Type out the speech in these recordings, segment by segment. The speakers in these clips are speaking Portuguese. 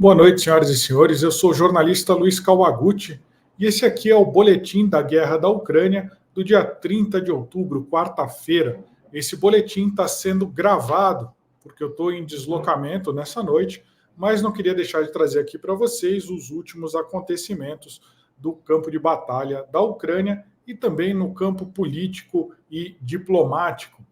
Boa noite, senhoras e senhores. Eu sou o jornalista Luiz Kawaguchi e esse aqui é o boletim da guerra da Ucrânia do dia 30 de outubro, quarta-feira. Esse boletim está sendo gravado porque eu estou em deslocamento nessa noite, mas não queria deixar de trazer aqui para vocês os últimos acontecimentos do campo de batalha da Ucrânia e também no campo político e diplomático.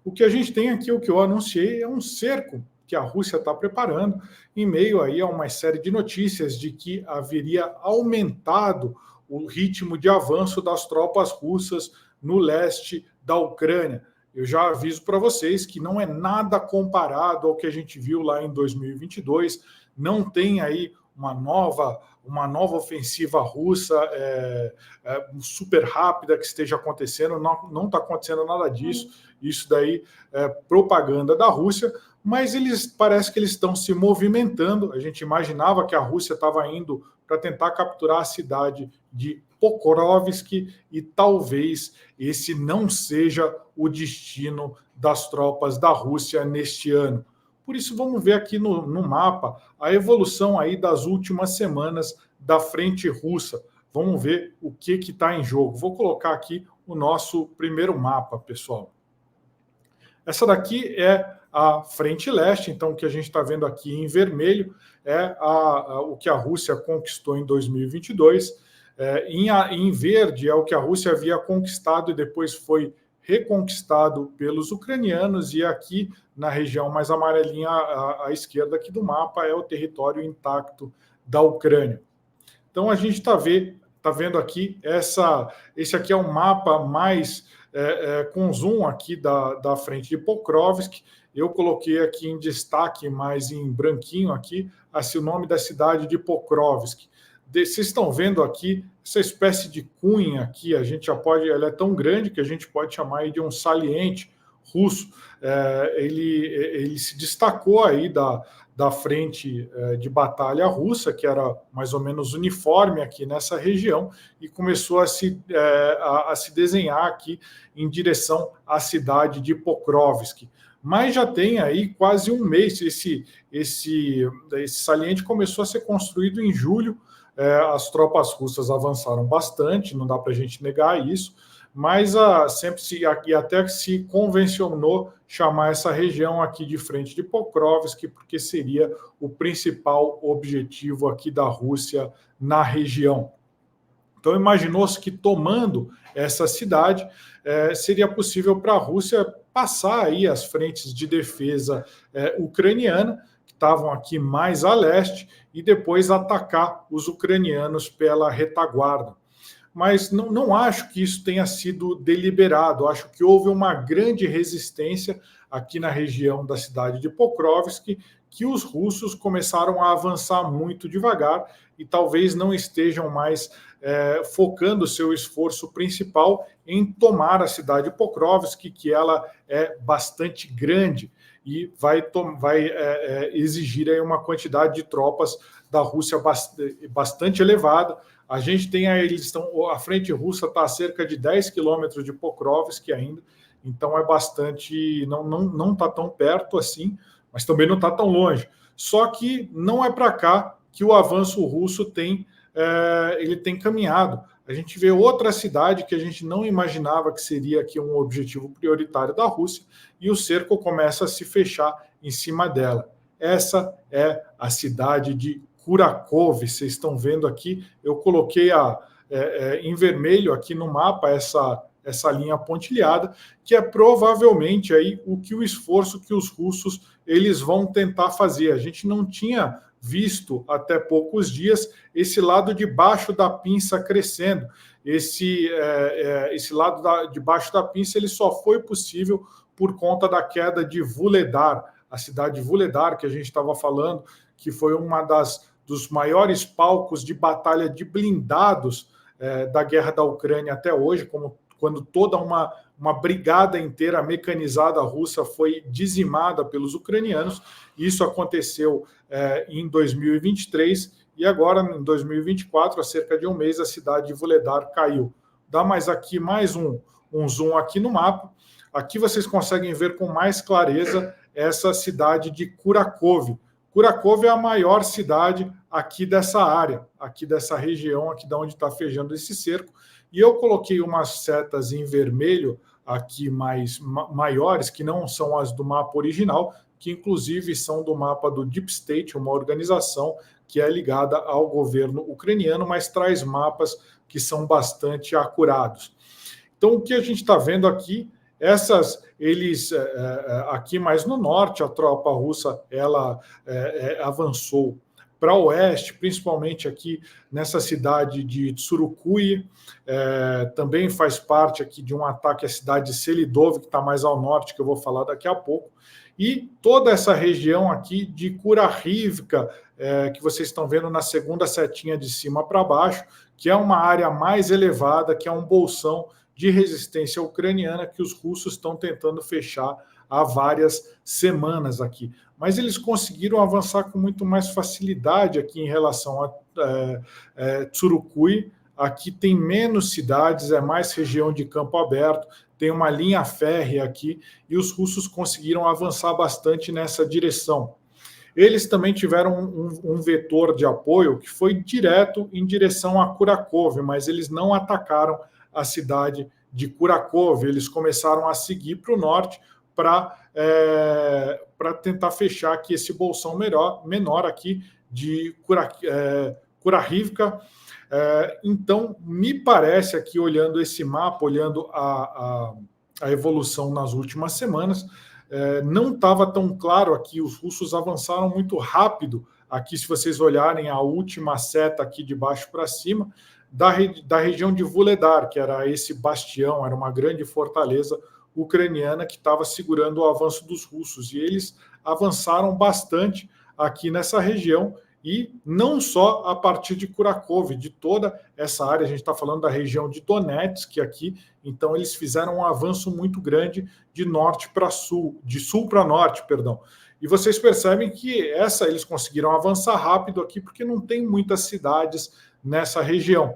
O que a gente tem aqui, o que eu anunciei, é um cerco que a Rússia está preparando, em meio aí a uma série de notícias de que haveria aumentado o ritmo de avanço das tropas russas no leste da Ucrânia. Eu já aviso para vocês que não é nada comparado ao que a gente viu lá em 2022, não tem aí uma nova ofensiva russa super rápida que esteja acontecendo, não está acontecendo nada disso, isso daí é propaganda da Rússia, mas parece que eles estão se movimentando. A gente imaginava que a Rússia estava indo para tentar capturar a cidade de Pokrovsk e talvez esse não seja o destino das tropas da Rússia neste ano. Por isso, vamos ver aqui no mapa a evolução aí das últimas semanas da frente russa. Vamos ver o que está em jogo. Vou colocar aqui o nosso primeiro mapa, pessoal. Essa daqui é a frente leste, então o que a gente está vendo aqui em vermelho é o que a Rússia conquistou em 2022. Em verde é o que a Rússia havia conquistado e depois foi reconquistado pelos ucranianos, e aqui na região mais amarelinha à esquerda aqui do mapa é o território intacto da Ucrânia. Então a gente está vendo aqui, esse aqui é um mapa mais com zoom aqui da frente de Pokrovsk. Eu coloquei aqui em destaque, mais em branquinho aqui, assim, o nome da cidade de Pokrovsk. Vocês estão vendo aqui essa espécie de cunha aqui, a gente já pode, ela é tão grande que a gente pode chamar de um saliente russo. Ele se destacou aí da frente de batalha russa, que era mais ou menos uniforme aqui nessa região, e começou a se desenhar aqui em direção à cidade de Pokrovsk. Mas já tem aí quase um mês, esse saliente começou a ser construído em julho. As tropas russas avançaram bastante, não dá para a gente negar isso, mas até se convencionou chamar essa região aqui de frente de Pokrovsk, porque seria o principal objetivo aqui da Rússia na região. Então imaginou-se que tomando essa cidade, seria possível para a Rússia passar aí as frentes de defesa ucraniana, que estavam aqui mais a leste, e depois atacar os ucranianos pela retaguarda. Mas não acho que isso tenha sido deliberado, acho que houve uma grande resistência aqui na região da cidade de Pokrovsk, que os russos começaram a avançar muito devagar e talvez não estejam mais focando seu esforço principal em tomar a cidade de Pokrovsk, que ela é bastante grande e vai exigir aí uma quantidade de tropas da Rússia bastante elevada. A gente tem a frente russa está a cerca de 10 quilômetros de Pokrovsk ainda, então é bastante, não está tão perto assim, mas também não está tão longe. Só que não é para cá que o avanço russo tem caminhado. A gente vê outra cidade que a gente não imaginava que seria aqui um objetivo prioritário da Rússia, e o cerco começa a se fechar em cima dela. Essa é a cidade de Kurakov. Vocês estão vendo aqui, eu coloquei em vermelho aqui no mapa essa linha pontilhada, que é provavelmente aí o esforço que os russos eles vão tentar fazer. A gente não tinha visto até poucos dias esse lado de baixo da pinça crescendo. Esse lado de baixo da pinça ele só foi possível por conta da queda de Vuhledar, a cidade de Vuhledar que a gente estava falando, que foi uma dos maiores palcos de batalha de blindados da guerra da Ucrânia até hoje, quando toda uma brigada inteira mecanizada russa foi dizimada pelos ucranianos. Isso aconteceu em 2023 e agora, em 2024, há cerca de um mês, a cidade de Vuhledar caiu. Dá mais um zoom aqui no mapa. Aqui vocês conseguem ver com mais clareza essa cidade de Kurakov. Kurakov é a maior cidade aqui dessa área, aqui dessa região, aqui da onde está fechando esse cerco. E eu coloquei umas setas em vermelho aqui maiores, que não são as do mapa original, que inclusive são do mapa do Deep State, uma organização que é ligada ao governo ucraniano, mas traz mapas que são bastante acurados. Então, o que a gente está vendo aqui, aqui mais no norte, a tropa russa ela avançou para o oeste, principalmente aqui nessa cidade de Tsurukui, também faz parte aqui de um ataque à cidade de Selidov, que está mais ao norte, que eu vou falar daqui a pouco, e toda essa região aqui de Kurahivka, que vocês estão vendo na segunda setinha de cima para baixo, que é uma área mais elevada, que é um bolsão de resistência ucraniana que os russos estão tentando fechar há várias semanas aqui. Mas eles conseguiram avançar com muito mais facilidade aqui em relação a Tsurukui. Aqui tem menos cidades, é mais região de campo aberto, tem uma linha férrea aqui, e os russos conseguiram avançar bastante nessa direção. Eles também tiveram um vetor de apoio que foi direto em direção a Kurakov, mas eles não atacaram a cidade de Kurakov, eles começaram a seguir para o norte para tentar fechar aqui esse bolsão menor aqui de Kurahivka. Então, me parece aqui, olhando esse mapa, olhando a evolução nas últimas semanas, não estava tão claro aqui, os russos avançaram muito rápido aqui, se vocês olharem a última seta aqui de baixo para cima, da região de Vuhledar, que era esse bastião, era uma grande fortaleza ucraniana que estava segurando o avanço dos russos, e eles avançaram bastante aqui nessa região, e não só a partir de Kurakov, de toda essa área, a gente está falando da região de Donetsk aqui, então eles fizeram um avanço muito grande de norte para sul, de sul para norte, perdão. E vocês percebem que eles conseguiram avançar rápido aqui, porque não tem muitas cidades nessa região.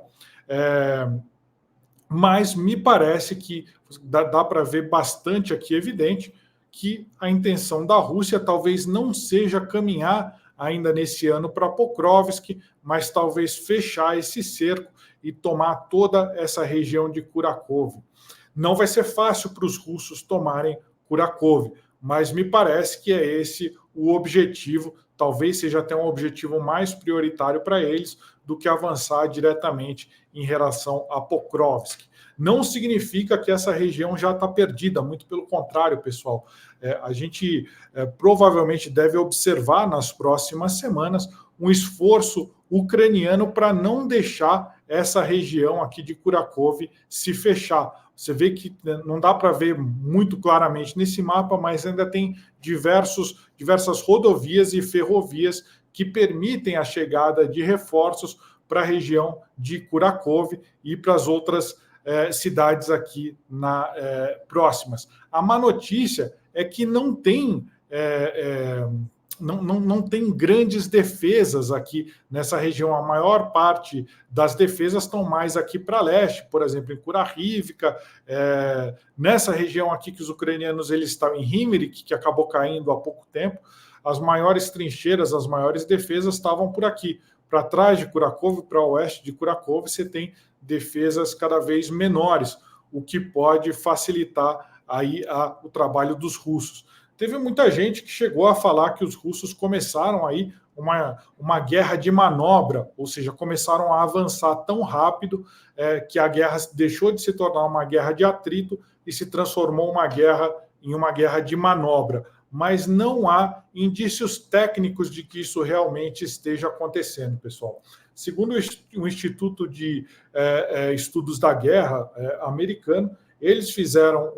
Mas me parece que dá para ver bastante aqui evidente que a intenção da Rússia talvez não seja caminhar ainda nesse ano para Pokrovsk, mas talvez fechar esse cerco e tomar toda essa região de Kurakov. Não vai ser fácil para os russos tomarem Kurakov, mas me parece que é esse o objetivo, talvez seja até um objetivo mais prioritário para eles do que avançar diretamente em relação a Pokrovsk. Não significa que essa região já está perdida, muito pelo contrário, pessoal. A gente provavelmente deve observar nas próximas semanas um esforço ucraniano para não deixar essa região aqui de Kurakov se fechar. Você vê que não dá para ver muito claramente nesse mapa, mas ainda tem diversas rodovias e ferrovias que permitem a chegada de reforços para a região de Kurakov e para as outras cidades aqui próximas. A má notícia é que não tem grandes defesas aqui nessa região. A maior parte das defesas estão mais aqui para leste, por exemplo, em Kurahivka, nessa região aqui que os ucranianos eles estão em Himyrik, que acabou caindo há pouco tempo. As maiores trincheiras, as maiores defesas estavam por aqui. Para trás de Kurakov, para o oeste de Kurakov, você tem defesas cada vez menores, o que pode facilitar aí o trabalho dos russos. Teve muita gente que chegou a falar que os russos começaram aí uma guerra de manobra, ou seja, começaram a avançar tão rápido que a guerra deixou de se tornar uma guerra de atrito e se transformou em uma guerra de manobra. Mas não há indícios técnicos de que isso realmente esteja acontecendo, pessoal. Segundo o Instituto de Estudos da Guerra americano, eles fizeram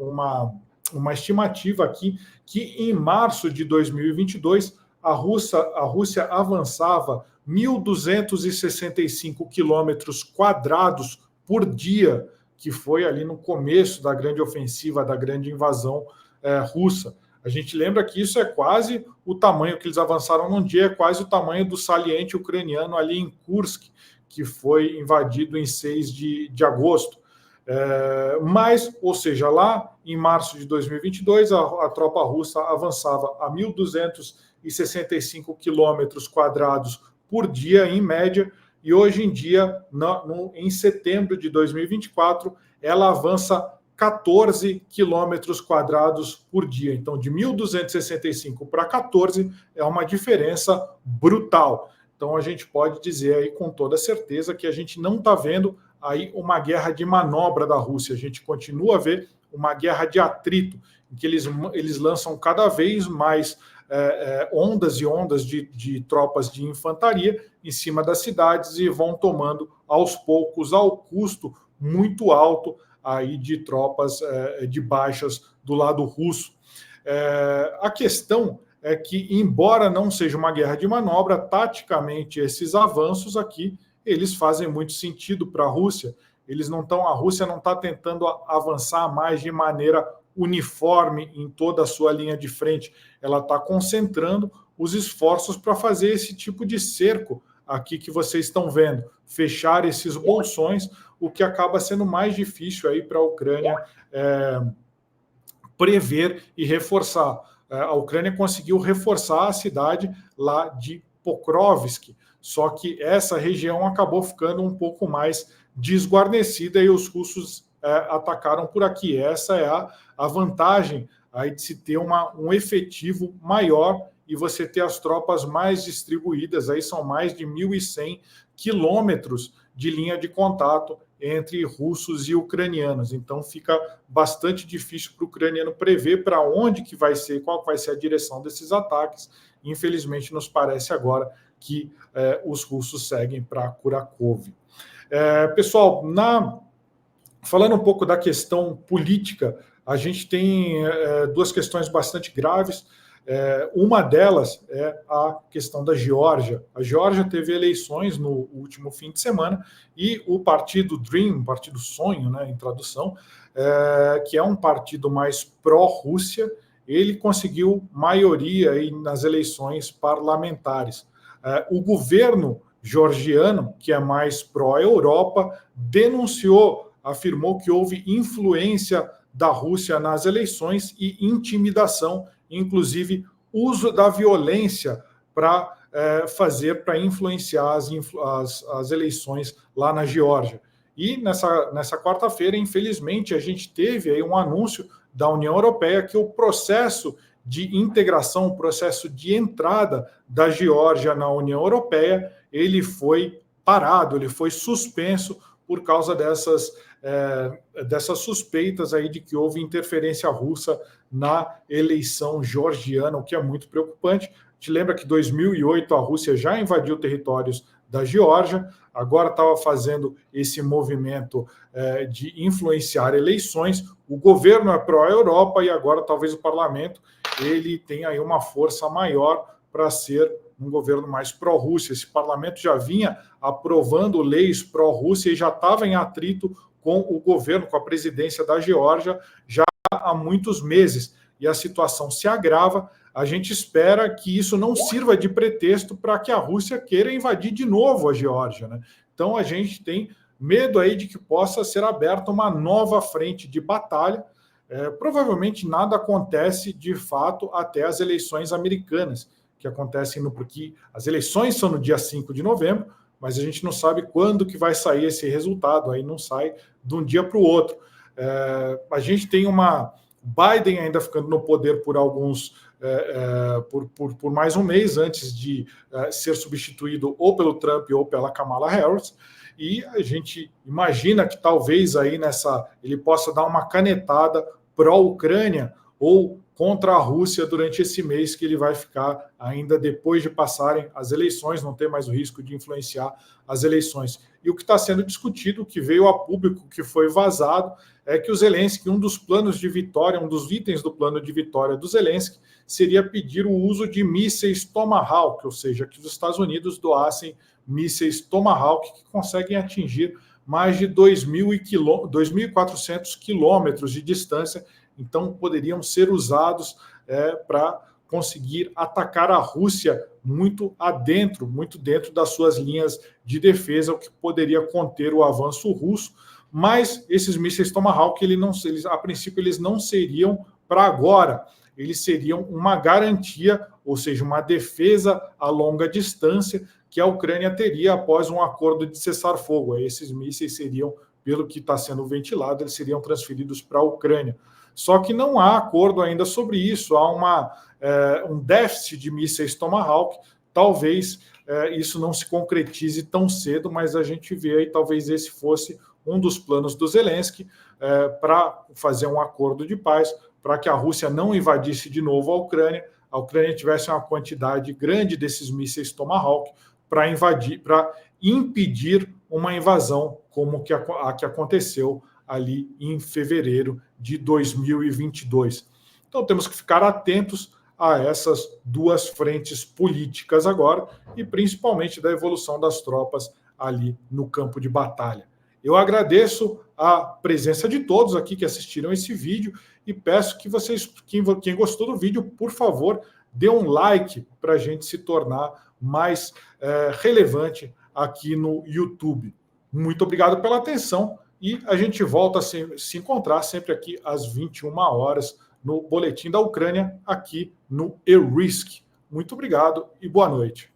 uma estimativa aqui que em março de 2022 a Rússia avançava 1.265 quilômetros quadrados por dia, que foi ali no começo da grande ofensiva, da grande invasão russa. A gente lembra que isso é quase o tamanho que eles avançaram num dia, é quase o tamanho do saliente ucraniano ali em Kursk, que foi invadido em 6 de agosto. Mas, ou seja, lá em março de 2022, a tropa russa avançava a 1.265 1.065 quilômetros quadrados por dia, em média, e hoje em dia, em setembro de 2024, ela avança 14 quilômetros quadrados por dia. Então, de 1.265 para 14 é uma diferença brutal. Então, a gente pode dizer aí com toda certeza que a gente não está vendo aí uma guerra de manobra da Rússia. A gente continua a ver uma guerra de atrito, em que eles lançam cada vez mais ondas e ondas de tropas de infantaria em cima das cidades e vão tomando aos poucos, ao custo muito alto aí de tropas de baixas do lado russo. A questão é que, embora não seja uma guerra de manobra, taticamente esses avanços aqui, eles fazem muito sentido para a Rússia. A Rússia não está tentando avançar mais de maneira uniforme em toda a sua linha de frente. Ela está concentrando os esforços para fazer esse tipo de cerco aqui que vocês estão vendo, fechar esses bolsões, o que acaba sendo mais difícil aí para a Ucrânia prever e reforçar. A Ucrânia conseguiu reforçar a cidade lá de Pokrovsk, só que essa região acabou ficando um pouco mais desguarnecida e os russos atacaram por aqui. Essa é a vantagem aí de se ter um efetivo maior e você ter as tropas mais distribuídas. Aí são mais de 1.100 quilômetros de linha de contato entre russos e ucranianos. Então fica bastante difícil para o ucraniano prever para onde que vai ser, qual vai ser a direção desses ataques. Infelizmente, nos parece agora que os russos seguem para Kurakhove. Pessoal, falando um pouco da questão política, a gente tem duas questões bastante graves. Uma delas é a questão da Geórgia. A Geórgia teve eleições no último fim de semana e o partido Dream, partido Sonho, né, em tradução, que é um partido mais pró-Rússia, ele conseguiu maioria aí nas eleições parlamentares. O governo georgiano, que é mais pró-Europa, afirmou que houve influência da Rússia nas eleições e intimidação, inclusive uso da violência para influenciar as eleições lá na Geórgia. E nessa quarta-feira, infelizmente, a gente teve aí um anúncio da União Europeia que o processo de integração, o processo de entrada da Geórgia na União Europeia, ele foi parado, ele foi suspenso por causa dessas suspeitas aí de que houve interferência russa na eleição georgiana, o que é muito preocupante. Te lembra que em 2008 a Rússia já invadiu territórios da Geórgia, agora estava fazendo esse movimento de influenciar eleições. O governo é pró-Europa e agora talvez o parlamento ele tenha aí uma força maior para ser um governo mais pró-Rússia. Esse parlamento já vinha aprovando leis pró-Rússia e já estava em atrito com o governo, com a presidência da Geórgia, já há muitos meses. E a situação se agrava. A gente espera que isso não sirva de pretexto para que a Rússia queira invadir de novo a Geórgia, né? Então a gente tem medo aí de que possa ser aberta uma nova frente de batalha. Provavelmente nada acontece de fato até as eleições americanas, que acontecem porque as eleições são no dia 5 de novembro, mas a gente não sabe quando que vai sair esse resultado, aí não sai de um dia para o outro. A gente tem Biden ainda ficando no poder por por mais um mês antes de ser substituído ou pelo Trump ou pela Kamala Harris, e a gente imagina que talvez aí ele possa dar uma canetada pró-Ucrânia ou contra a Rússia durante esse mês que ele vai ficar ainda depois de passarem as eleições, não ter mais o risco de influenciar as eleições. E o que está sendo discutido, o que veio a público, que foi vazado, é que o Zelensky, um dos planos de vitória, um dos itens do plano de vitória do Zelensky, seria pedir o uso de mísseis Tomahawk, ou seja, que os Estados Unidos doassem mísseis Tomahawk que conseguem atingir mais de 2.400 quilômetros de distância, então poderiam ser usados para conseguir atacar a Rússia muito dentro das suas linhas de defesa, o que poderia conter o avanço russo. Mas esses mísseis Tomahawk, a princípio, eles não seriam para agora. eles seriam uma garantia, ou seja, uma defesa a longa distância que a Ucrânia teria após um acordo de cessar-fogo. Esses mísseis seriam, pelo que está sendo ventilado, eles seriam transferidos para a Ucrânia. Só que não há acordo ainda sobre isso, há um déficit de mísseis Tomahawk, talvez isso não se concretize tão cedo, mas a gente vê aí, talvez esse fosse um dos planos do Zelensky para fazer um acordo de paz, para que a Rússia não invadisse de novo a Ucrânia tivesse uma quantidade grande desses mísseis Tomahawk para impedir uma invasão como a que aconteceu ali em fevereiro de 2022. Então temos que ficar atentos a essas duas frentes políticas agora e principalmente da evolução das tropas ali no campo de batalha. Eu agradeço a presença de todos aqui que assistiram esse vídeo e peço que vocês, quem gostou do vídeo, por favor, dê um like para a gente se tornar mais relevante aqui no YouTube. Muito obrigado pela atenção e a gente volta a se encontrar sempre aqui às 21 horas no Boletim da Ucrânia, aqui no ERISC. Muito obrigado e boa noite.